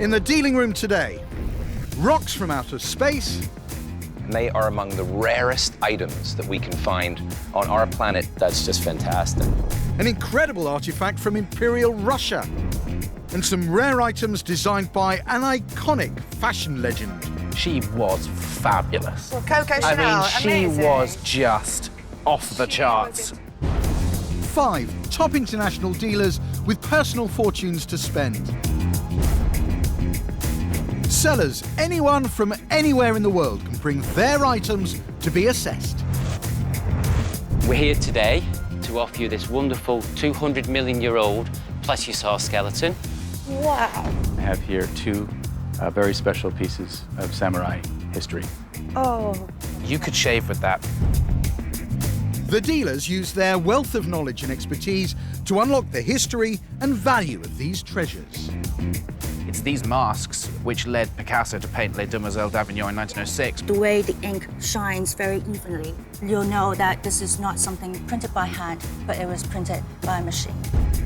In the dealing room today, rocks from outer space. And they are among the rarest items that we can find on our planet. That's just fantastic. An incredible artifact from Imperial Russia. And some rare items designed by an iconic fashion legend. She was fabulous. Well, Coco Chanel, I mean, she amazing. was just off the charts. 5 top international dealers with personal fortunes to spend. Sellers, anyone from anywhere in the world can bring their items to be assessed. We're here today to offer you this wonderful 200 million year old plesiosaur skeleton. Wow. I have here 2 very special pieces of samurai history. Oh. You could shave with that. The dealers use their wealth of knowledge and expertise to unlock the history and value of these treasures. It's these masks which led Picasso to paint Les Demoiselles d'Avignon in 1906. The way the ink shines very evenly, you'll know that this is not something printed by hand, but it was printed by a machine.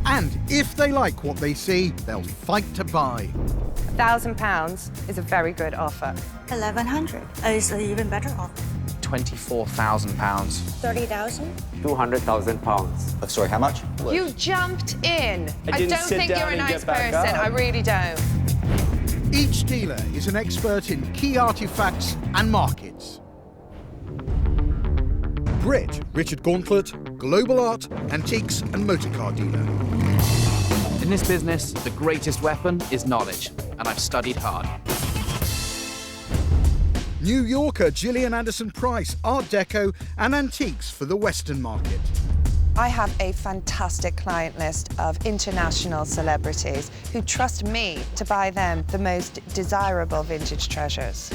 And if they like what they see, they'll fight to buy. £1,000 is a very good offer. 1,100 is an even better offer. £24,000. 30,000? £200,000. Sorry, how much? You jumped in. I didn't don't sit think down you're a and nice get back person. up. I really don't. Each dealer is an expert in key artifacts and markets. Brit Richard Gauntlett, global art, antiques and motorcar dealer. In this business, the greatest weapon is knowledge, and I've studied hard. New Yorker Gillian Anderson Price, art deco and antiques for the Western market. I have a fantastic client list of international celebrities who trust me to buy them the most desirable vintage treasures.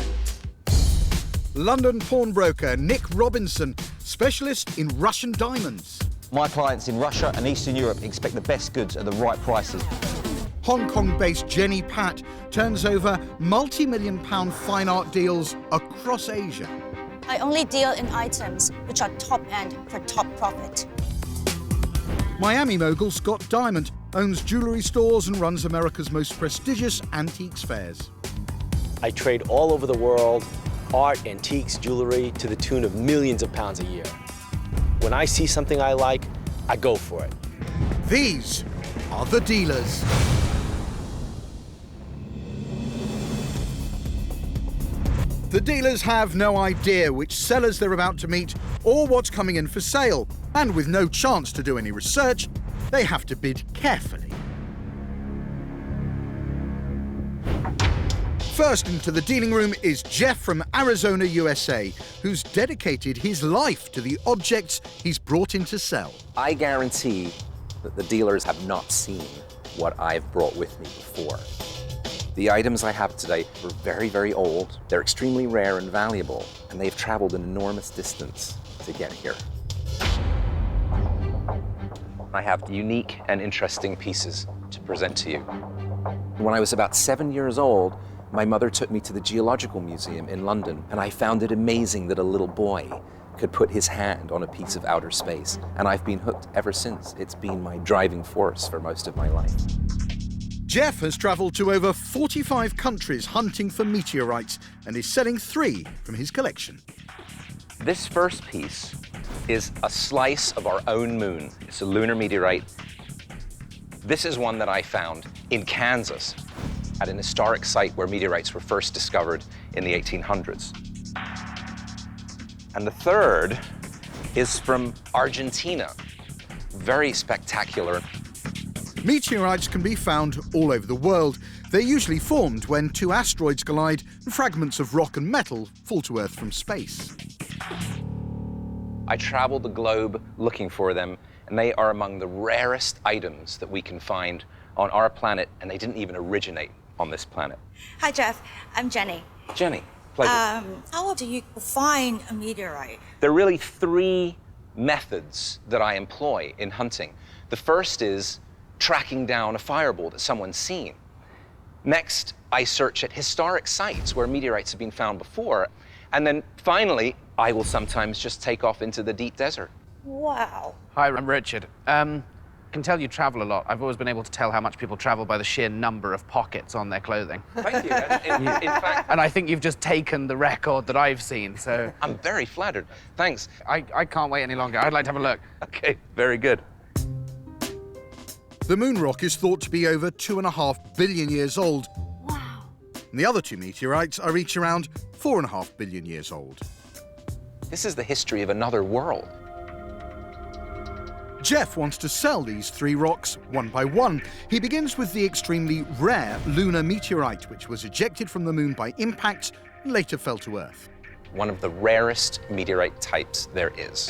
London pawnbroker Nik Robinson, specialist in Russian diamonds. My clients in Russia and Eastern Europe expect the best goods at the right prices. Hong Kong-based Jenny Pat turns over multi-million-pound fine art deals across Asia. I only deal in items which are top-end for top profit. Miami mogul Scott Diament owns jewellery stores and runs America's most prestigious antiques fairs. I trade all over the world, art, antiques, jewelry, to the tune of millions of pounds a year. When I see something I like, I go for it. These are the dealers. The dealers have no idea which sellers they're about to meet or what's coming in for sale. And with no chance to do any research, they have to bid carefully. First into the dealing room is Jeff from Arizona, USA, who's dedicated his life to the objects he's brought in to sell. I guarantee that the dealers have not seen what I've brought with me before. The items I have today are very, very old. They're extremely rare and valuable, and they've traveled an enormous distance to get here. I have unique and interesting pieces to present to you. When I was about 7 years old, my mother took me to the Geological Museum in London, and I found it amazing that a little boy could put his hand on a piece of outer space. And I've been hooked ever since. It's been my driving force for most of my life. Jeff has travelled to over 45 countries hunting for meteorites and is selling 3 from his collection. This first piece is a slice of our own moon. It's a lunar meteorite. This is one that I found in Kansas at an historic site where meteorites were first discovered in the 1800s. And the third is from Argentina. Very spectacular. Meteorites can be found all over the world. They're usually formed when 2 asteroids collide and fragments of rock and metal fall to Earth from space. I traveled the globe looking for them, and they are among the rarest items that we can find on our planet, and they didn't even originate on this planet. Hi, Jeff. I'm Jenny. Jenny, pleasure. How do you find a meteorite? There are really 3 methods that I employ in hunting. The first is tracking down a fireball that someone's seen. Next, I search at historic sites where meteorites have been found before. And then finally, I will sometimes just take off into the deep desert. Wow. Hi, I'm Richard. can tell you travel a lot. I've always been able to tell how much people travel by the sheer number of pockets on their clothing. Thank you. And in fact, And I think you've just taken the record that I've seen, so... I'm very flattered. Thanks. I can't wait any longer. I'd like to have a look. Okay, very good. The moon rock is thought to be over 2.5 billion years old. Wow. And the other two meteorites are each around 4.5 billion years old. This is the history of another world. Jeff wants to sell these 3 rocks one by one. He begins with the extremely rare lunar meteorite, which was ejected from the moon by impact and later fell to Earth. One of the rarest meteorite types there is.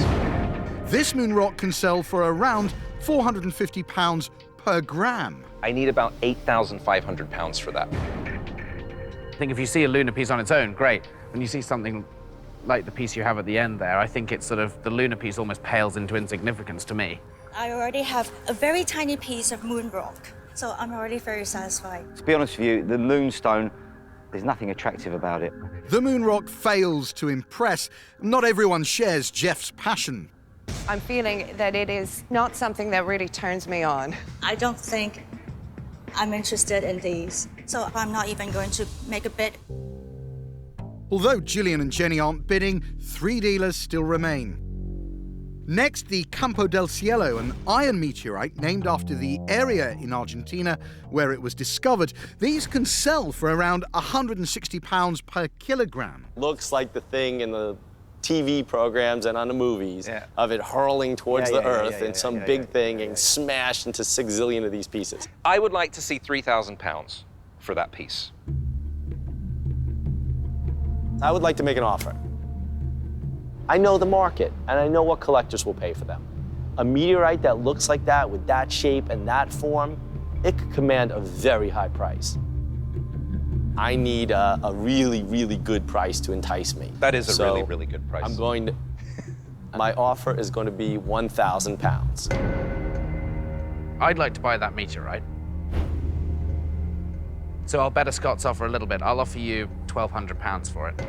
This moon rock can sell for around £450 per gram. I need about 8,500 pounds for that. I think if you see a lunar piece on its own, great. When you see something like the piece you have at the end there, I think it's sort of, the lunar piece almost pales into insignificance to me. I already have a very tiny piece of moon rock, so I'm already very satisfied. To be honest with you, the moonstone, there's nothing attractive about it. The moon rock fails to impress. Not everyone shares Jeff's passion. I'm feeling that it is not something that really turns me on. I don't think I'm interested in these, so I'm not even going to make a bid. Although Gillian and Jenny aren't bidding, 3 dealers still remain. Next, the Campo del Cielo, an iron meteorite named after the area in Argentina where it was discovered. These can sell for around £160 per kilogram. Looks like the thing in the TV programs and on the movies of it hurling towards the Earth and some big thing and smashed into 6 zillion of these pieces. I would like to see 3,000 pounds for that piece. I would like to make an offer. I know the market, and I know what collectors will pay for them. A meteorite that looks like that, with that shape and that form, it could command a very high price. I need a really, really good price to entice me. That is a really, really good price. I'm going to, my offer is going to be 1,000 pounds. I'd like to buy that meteorite. So I'll better Scott's offer a little bit. I'll offer you £1,200 for it.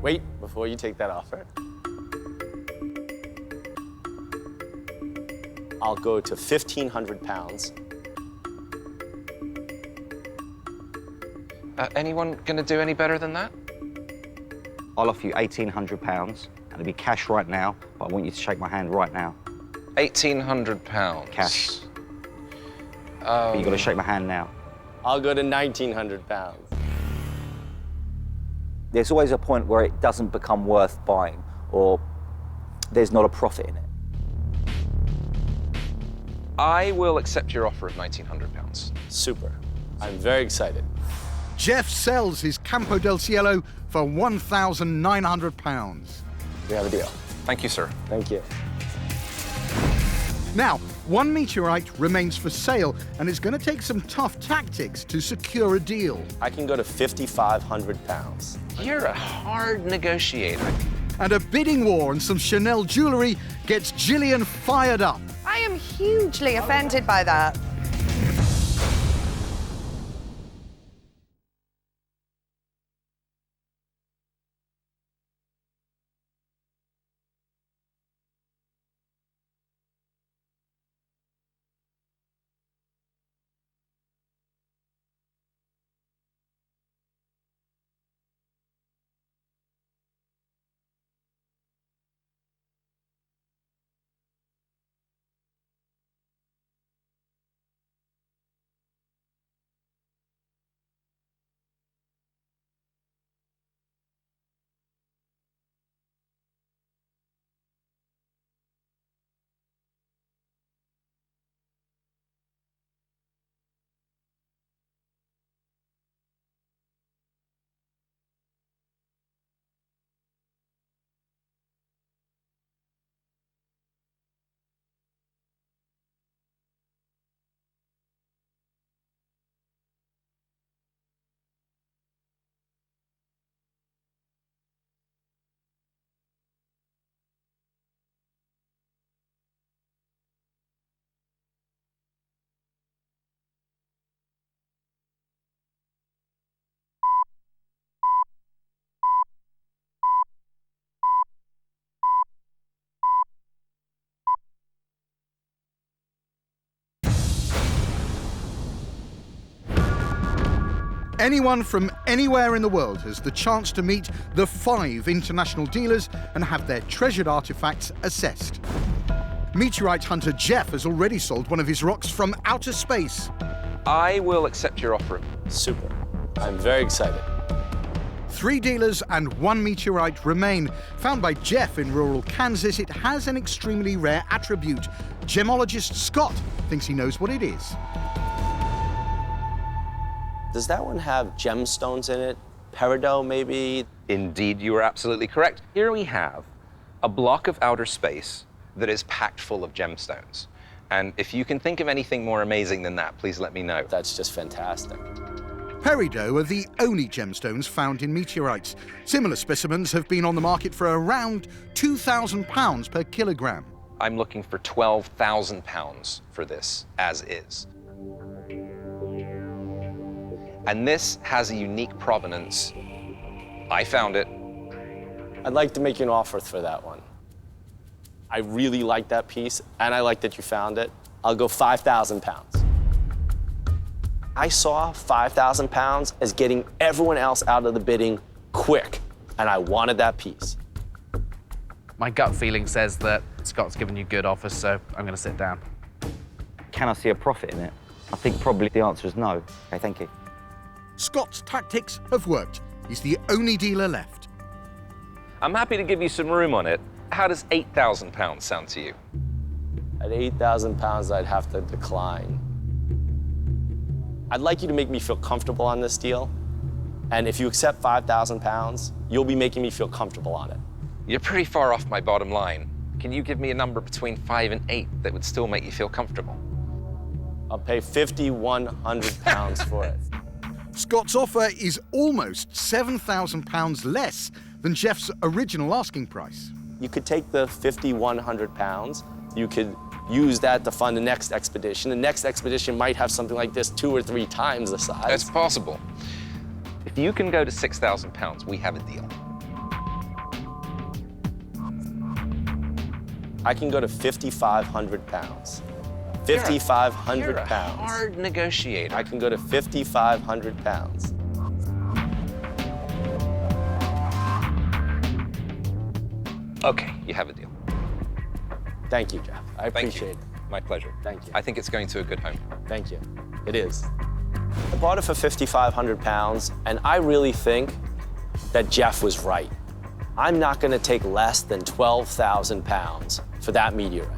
Wait, before you take that offer. I'll go to 1,500 pounds. Anyone gonna do any better than that? I'll offer you £1,800, and it'll be cash right now, but I want you to shake my hand right now. £1,800. Cash. But you've got to shake my hand now. I'll go to 1,900 pounds. There's always a point where it doesn't become worth buying, or there's not a profit in it. I will accept your offer of £1,900. Super. I'm very excited. Jeff sells his Campo del Cielo for £1,900. We have a deal. Thank you, sir. Thank you. Now, one meteorite remains for sale, and it's going to take some tough tactics to secure a deal. I can go to 5,500 pounds. You're a hard negotiator. And a bidding war and some Chanel jewellery gets Gillian fired up. I am hugely offended by that. Anyone from anywhere in the world has the chance to meet the 5 international dealers and have their treasured artifacts assessed. Meteorite hunter Jeff has already sold one of his rocks from outer space. I will accept your offer. Super. I'm very excited. 3 dealers and 1 meteorite remain. Found by Jeff in rural Kansas, it has an extremely rare attribute. Gemologist Scott thinks he knows what it is. Does that one have gemstones in it? Peridot, maybe? Indeed, you are absolutely correct. Here we have a block of outer space that is packed full of gemstones. And if you can think of anything more amazing than that, please let me know. That's just fantastic. Peridot are the only gemstones found in meteorites. Similar specimens have been on the market for around £2,000 per kilogram. I'm looking for £12,000 for this, as is. And this has a unique provenance. I found it. I'd like to make you an offer for that one. I really like that piece, and I like that you found it. I'll go £5,000. I saw £5,000 as getting everyone else out of the bidding quick, and I wanted that piece. My gut feeling says that Scott's given you good offers, so I'm going to sit down. Can I see a profit in it? I think probably the answer is no. Okay, thank you. Scott's tactics have worked. He's the only dealer left. I'm happy to give you some room on it. How does £8,000 sound to you? At £8,000, I'd have to decline. I'd like you to make me feel comfortable on this deal. And if you accept £5,000, you'll be making me feel comfortable on it. You're pretty far off my bottom line. Can you give me a number between 5 and 8 that would still make you feel comfortable? I'll pay £5,100 for it. Scott's offer is almost £7,000 less than Jeff's original asking price. You could take the £5,100, you could use that to fund the next expedition. The next expedition might have something like this 2 or 3 times the size. That's possible. If you can go to £6,000, we have a deal. I can go to £5,500. £5,500. You're a hard negotiator. I can go to £5,500. Okay, you have a deal. Thank you, Jeff. I appreciate it. My pleasure. Thank you. I think it's going to a good home. Thank you. It is. I bought it for £5,500, and I really think that Jeff was right. I'm not going to take less than £12,000 for that meteorite.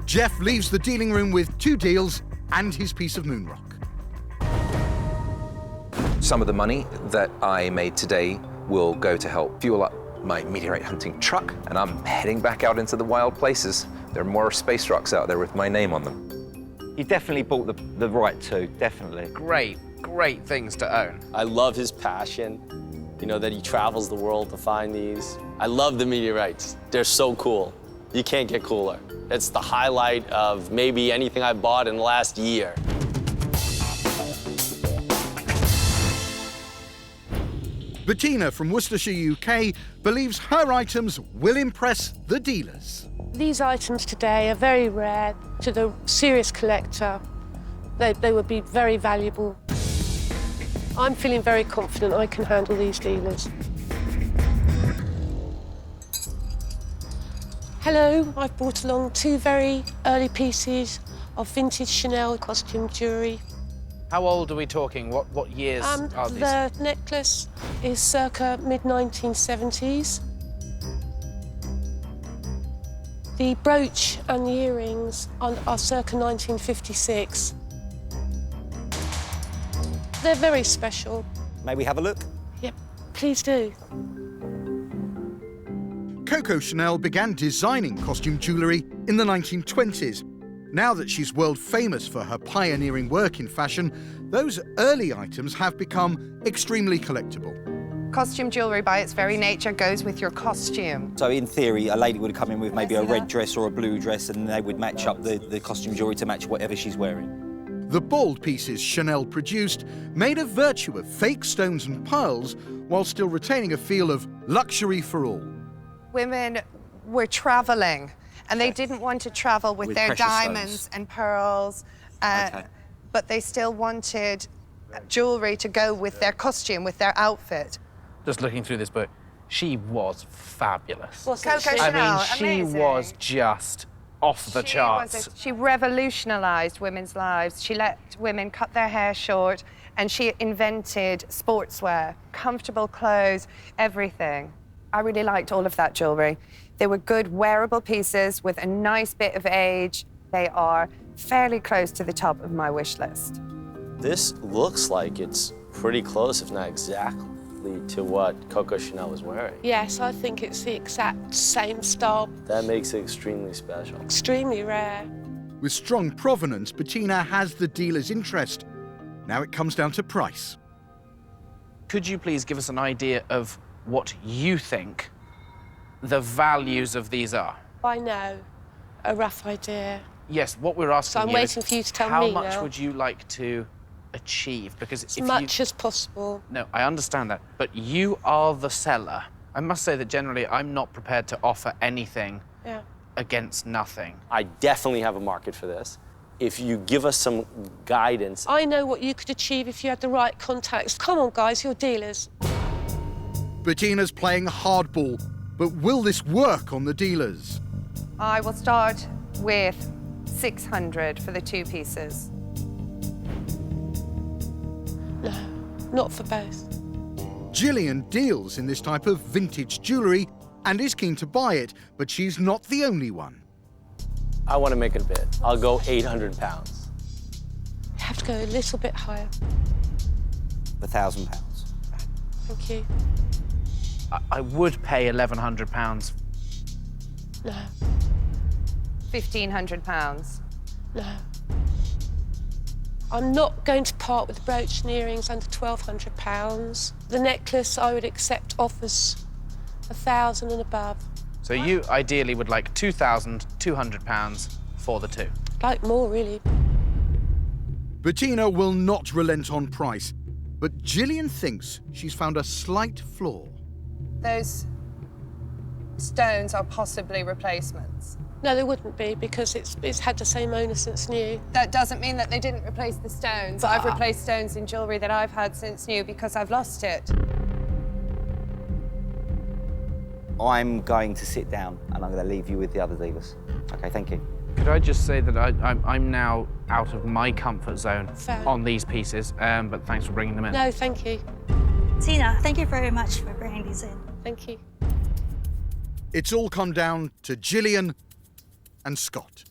Jeff leaves the dealing room with 2 deals and his piece of moon rock. Some of the money that I made today will go to help fuel up my meteorite hunting truck, and I'm heading back out into the wild places. There are more space rocks out there with my name on them. You definitely bought the right 2, definitely. Great things to own. I love his passion, you know, that he travels the world to find these. I love the meteorites. They're so cool. You can't get cooler. It's the highlight of maybe anything I bought in the last year. Bettina from Worcestershire, UK, believes her items will impress the dealers. These items today are very rare. To the serious collector, they would be very valuable. I'm feeling very confident I can handle these dealers. Hello, I've brought along 2 very early pieces of vintage Chanel costume jewellery. How old are we talking? What years are these? The necklace is circa mid-1970s. The brooch and the earrings are circa 1956. They're very special. May we have a look? Yep, please do. Coco Chanel began designing costume jewellery in the 1920s. Now that she's world famous for her pioneering work in fashion, those early items have become extremely collectible. Costume jewellery, by its very nature, goes with your costume. So in theory, a lady would come in with maybe a red dress or a blue dress, and they would match up the costume jewellery to match whatever she's wearing. The bald pieces Chanel produced made a virtue of fake stones and pearls while still retaining a feel of luxury for all. Women were travelling, and they didn't want to travel with their precious diamonds stones and pearls, but they still wanted jewellery to go with their costume, with their outfit. Just looking through this book, she was fabulous. Coco Chanel, I mean, she amazing. was just off the charts. She revolutionised women's lives. She let women cut their hair short, and she invented sportswear, comfortable clothes, everything. I really liked all of that jewellery. They were good wearable pieces with a nice bit of age. They are fairly close to the top of my wish list. This looks like it's pretty close, if not exactly, to what Coco Chanel was wearing. Yes, I think it's the exact same style. That makes it extremely special. Extremely rare. With strong provenance, Bettina has the dealer's interest. Now it comes down to price. Could you please give us an idea of what you think the values of these are? I know a rough idea. Yes, what we're asking So I'm you waiting is for you to tell how me much now. would you like to achieve? Because As much as possible. No, I understand that, but you are the seller. I must say that generally I'm not prepared to offer anything against nothing. I definitely have a market for this. If you give us some guidance. I know what you could achieve if you had the right contacts. Come on, guys, you're dealers. Bettina's playing hardball, but will this work on the dealers? I will start with 600 for the 2 pieces. No, not for both. Gillian deals in this type of vintage jewellery and is keen to buy it, but she's not the only one. I want to make it a bid. I'll go 800 pounds. You have to go a little bit higher. £1,000. Thank you. I would pay £1,100. No. £1,500. No. I'm not going to part with the brooch and earrings under £1,200. The necklace, I would accept offers 1,000 and above. So you ideally would like £2,200 for the 2. Like more, really. Bettina will not relent on price, but Gillian thinks she's found a slight flaw. Those stones are possibly replacements. No, they wouldn't be, because it's had the same owner since new. That doesn't mean that they didn't replace the stones. I've replaced stones in jewellery that I've had since new because I've lost it. I'm going to sit down and I'm going to leave you with the other dealers. Okay, thank you. Could I just say that I'm now out of my comfort zone Fair. on these pieces, but thanks for bringing them in. No, thank you. Tina, thank you very much for bringing these in. Thank you. It's all come down to Gillian and Scott.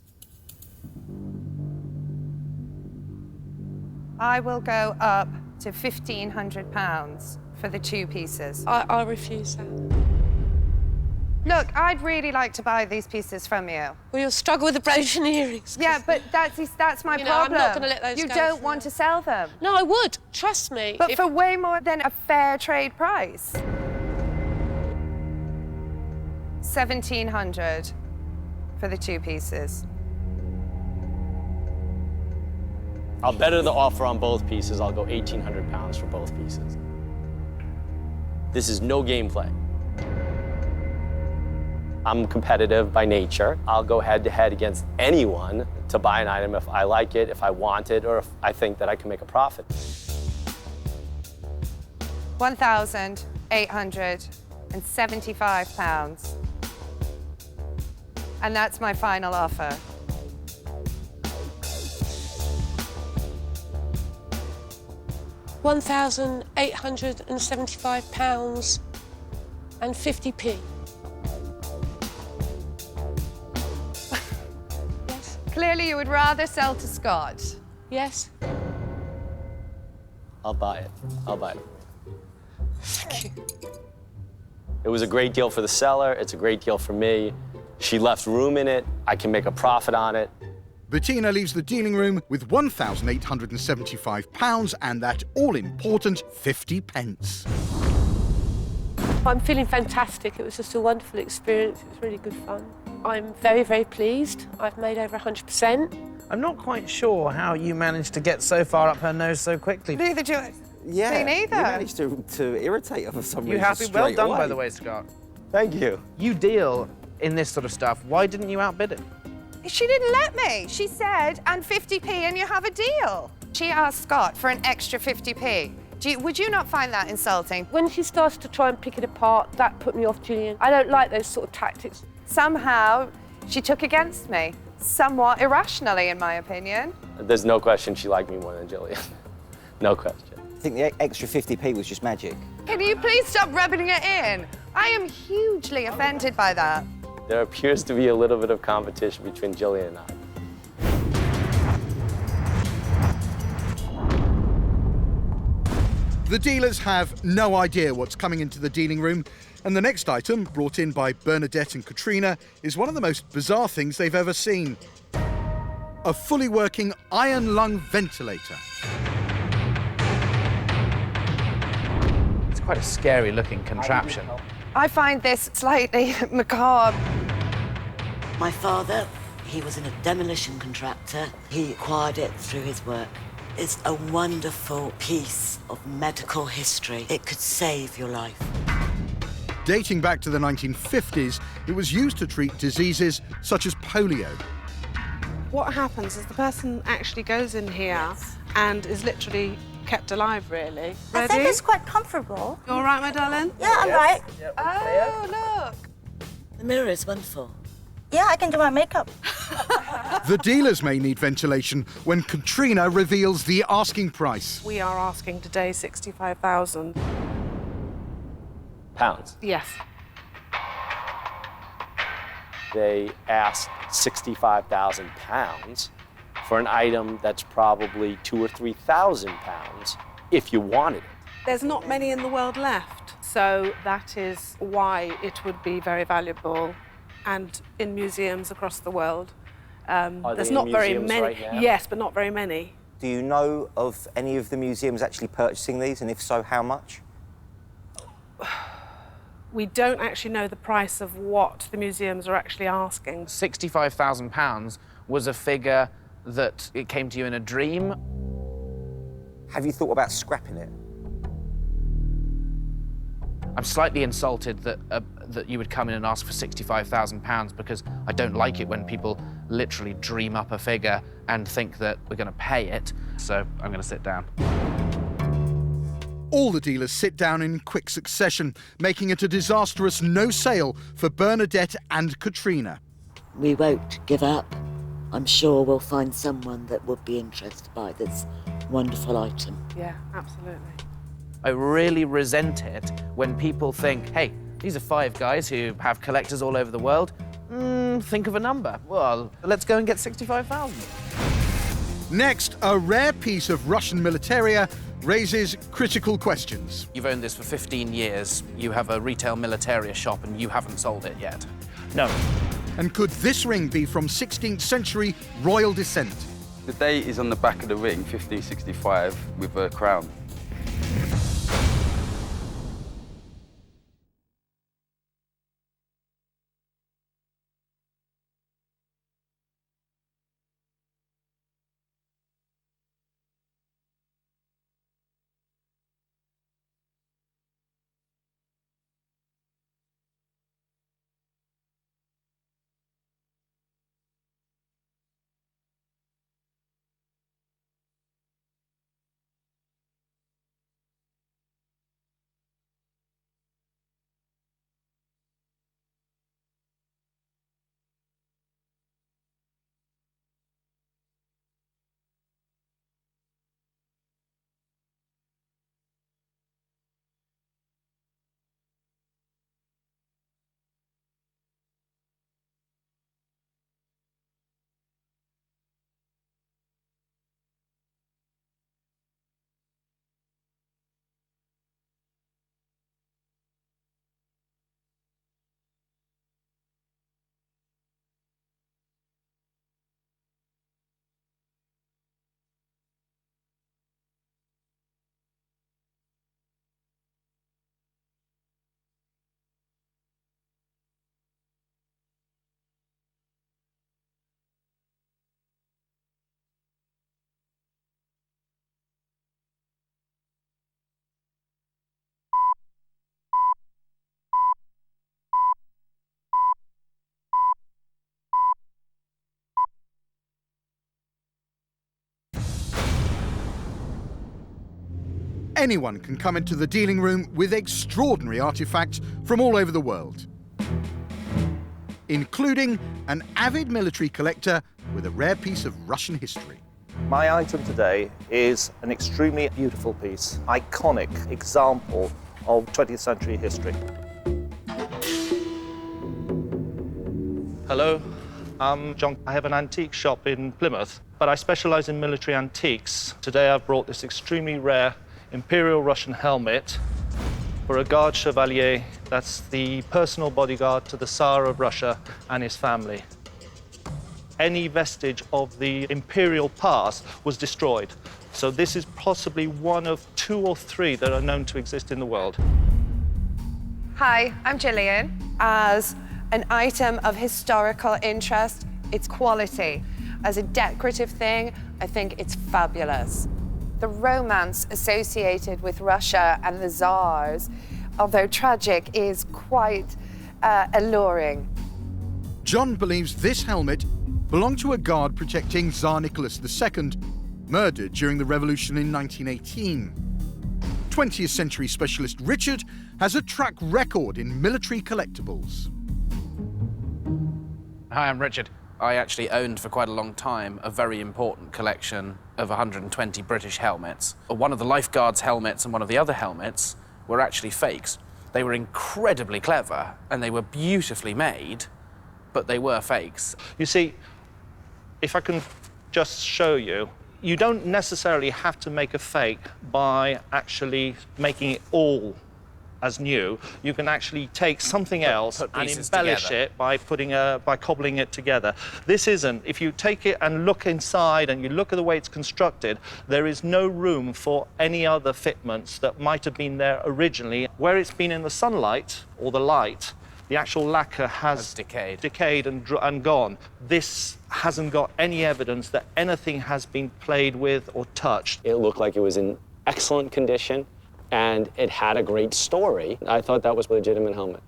I will go up to £1,500 for the 2 pieces. I refuse that. Look, I'd really like to buy these pieces from you. Well, you'll struggle with the brooch and earrings. Yeah, but that's my You know, I'm problem. not gonna let those You go don't for want now. to sell them. No, I would. Trust me. But If- for way more than a fair trade price. 1,700 for the 2 pieces. I'll better the offer on both pieces. I'll go 1,800 pounds for both pieces. This is no gameplay. I'm competitive by nature. I'll go head-to-head against anyone to buy an item if I like it, if I want it, or if I think that I can make a profit. 1,875 pounds. And that's my final offer. £1,875 and 50p. Yes. Clearly, you would rather sell to Scott. Yes. I'll buy it. I'll buy it. Thank you. It was a great deal for the seller. It's a great deal for me. She left room in it. I can make a profit on it. Bettina leaves the dealing room with £1,875 and that all-important 50p. I'm feeling fantastic. It was just a wonderful experience. It was really good fun. I'm very, very pleased. I've made over 100%. I'm not quite sure how you managed to get so far up her nose so quickly. Neither do I. Yeah, Me neither. you managed to irritate her for some reason. You happy? Well straight done, away. by the way, Scott. Thank you. You deal in this sort of stuff. Why didn't you outbid it? She didn't let me. She said, and 50p and you have a deal. She asked Scott for an extra 50p. Would you not find that insulting? When she started to try and pick it apart, that put me off Gillian. I don't like those sort of tactics. Somehow, she took against me, somewhat irrationally, in my opinion. There's no question she liked me more than Gillian. No question. I think the extra 50p was just magic. Can you please stop rubbing it in? I am hugely offended by that. There appears to be a little bit of competition between Gillian and I. The dealers have no idea what's coming into the dealing room, and the next item, brought in by Bernadette and Katrina, is one of the most bizarre things they've ever seen. A fully working iron lung ventilator. It's quite a scary looking contraption. I find this slightly macabre. My father, he was a demolition contractor. He acquired it through his work. It's a wonderful piece of medical history. It could save your life. Dating back to the 1950s, it was used to treat diseases such as polio. What happens is the person actually goes in here and is literally kept alive, really. I think it's quite comfortable. You all right, my darling? Yeah, I'm right. Oh, look. The mirror is wonderful. Yeah, I can do my makeup. The dealers may need ventilation when Katrina reveals the asking price. We are asking today 65,000. Pounds. Yes. They asked 65,000 pounds for an item that's probably 2,000 or 3,000 pounds if you wanted it. There's not many in the world left, so that is why it would be very valuable and in museums across the world. There's not very many. Right now? Yes, but not very many. Do you know of any of the museums actually purchasing these, and if so, how much? We don't actually know the price of what the museums are actually asking. £65,000 was a figure that it came to you in a dream. Have you thought about scrapping it? I'm slightly insulted that that you would come in and ask for £65,000 because I don't like it when people literally dream up a figure and think that we're going to pay it. So I'm going to sit down. All the dealers sit down in quick succession, making it a disastrous no sale for Bernadette and Katrina. We won't give up. I'm sure we'll find someone that would be interested by this wonderful item. Yeah, absolutely. I really resent it when people think, hey, these are 5 guys who have collectors all over the world. Think of a number. Well, let's go and get 65,000. Next, a rare piece of Russian militaria raises critical questions. You've owned this for 15 years. You have a retail militaria shop and you haven't sold it yet. No. And could this ring be from 16th century royal descent? The date is on the back of the ring, 1565, with a crown. anyone can come into the dealing room with extraordinary artifacts from all over the world, including an avid military collector with a rare piece of Russian history. My item today is an extremely beautiful piece, iconic example of 20th century history. Hello, I'm John. I have an antique shop in Plymouth, but I specialise in military antiques. Today I've brought this extremely rare Imperial Russian helmet for a Guard Chevalier. That's the personal bodyguard to the Tsar of Russia and his family. Any vestige of the imperial past was destroyed. So this is possibly one of 2 or 3 that are known to exist in the world. Hi, I'm Gillian. As an item of historical interest, it's quality. As a decorative thing, I think it's fabulous. The romance associated with Russia and the Tsars, although tragic, is quite alluring. John believes this helmet belonged to a guard protecting Tsar Nicholas II, murdered during the revolution in 1918. 20th century specialist Richard has a track record in military collectibles. Hi, I'm Richard. I actually owned for quite a long time a very important collection of 120 British helmets. One of the lifeguards' helmets and one of the other helmets were actually fakes. They were incredibly clever and they were beautifully made, but they were fakes. You see, if I can just show you, you don't necessarily have to make a fake by actually making it all as new. You can actually take something else and embellish it by cobbling it together. This isn't. If you take it and look inside and you look at the way it's constructed, there is no room for any other fitments that might have been there originally. Where it's been in the sunlight or the light, the actual lacquer has decayed and gone. This hasn't got any evidence that anything has been played with or touched. It looked like it was in excellent condition, and it had a great story. I thought that was a legitimate helmet.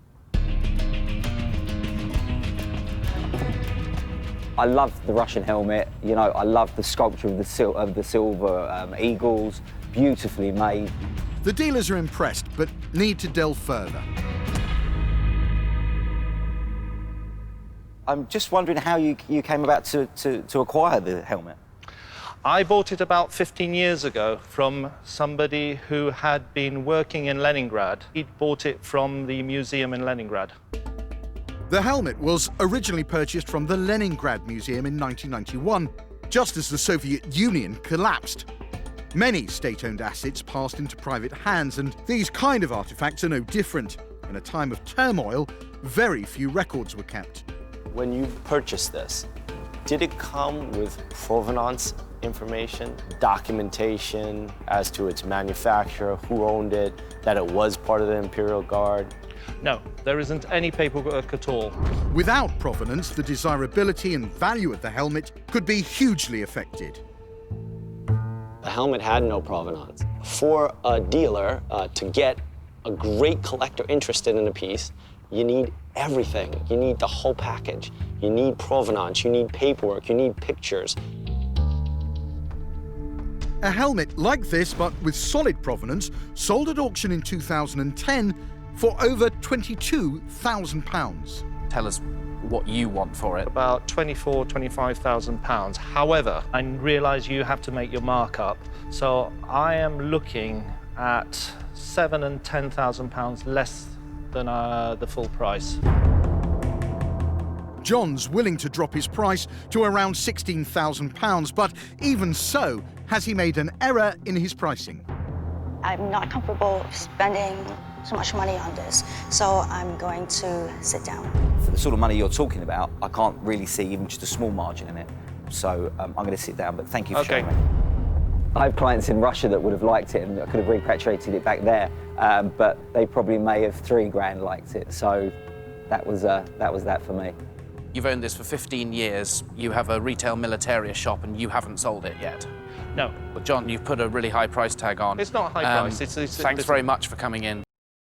I love the Russian helmet. You know, I love the sculpture of the silver eagles, beautifully made. The dealers are impressed, but need to delve further. I'm just wondering how you came about to acquire the helmet. I bought it about 15 years ago from somebody who had been working in Leningrad. He'd bought it from the museum in Leningrad. The helmet was originally purchased from the Leningrad Museum in 1991, just as the Soviet Union collapsed. Many state-owned assets passed into private hands, and these kind of artifacts are no different. In a time of turmoil, very few records were kept. When you purchased this, did it come with provenance information, documentation as to its manufacturer, who owned it, that it was part of the Imperial Guard? No, there isn't any paperwork at all. Without provenance, the desirability and value of the helmet could be hugely affected. The helmet had no provenance. For a dealer to get a great collector interested in a piece, you need everything. You need the whole package. You need provenance, you need paperwork, you need pictures. A helmet like this, but with solid provenance, sold at auction in 2010 for over £22,000. Tell us what you want for it. About £24,000–25,000. However, I realise you have to make your markup, so I am looking at £7,000 and £10,000 less than the full price. John's willing to drop his price to around £16,000, but even so, has he made an error in his pricing? I'm not comfortable spending so much money on this, so I'm going to sit down. For the sort of money you're talking about, I can't really see even just a small margin in it. So I'm going to sit down, but thank you for showing me. I have clients in Russia that would have liked it and I could have repatriated it back there, but they probably may have £3,000 liked it. So that was that for me. You've owned this for 15 years. You have a retail militaria shop and you haven't sold it yet. No. But John, you've put a really high price tag on. It's not high price. Thanks very much for coming in.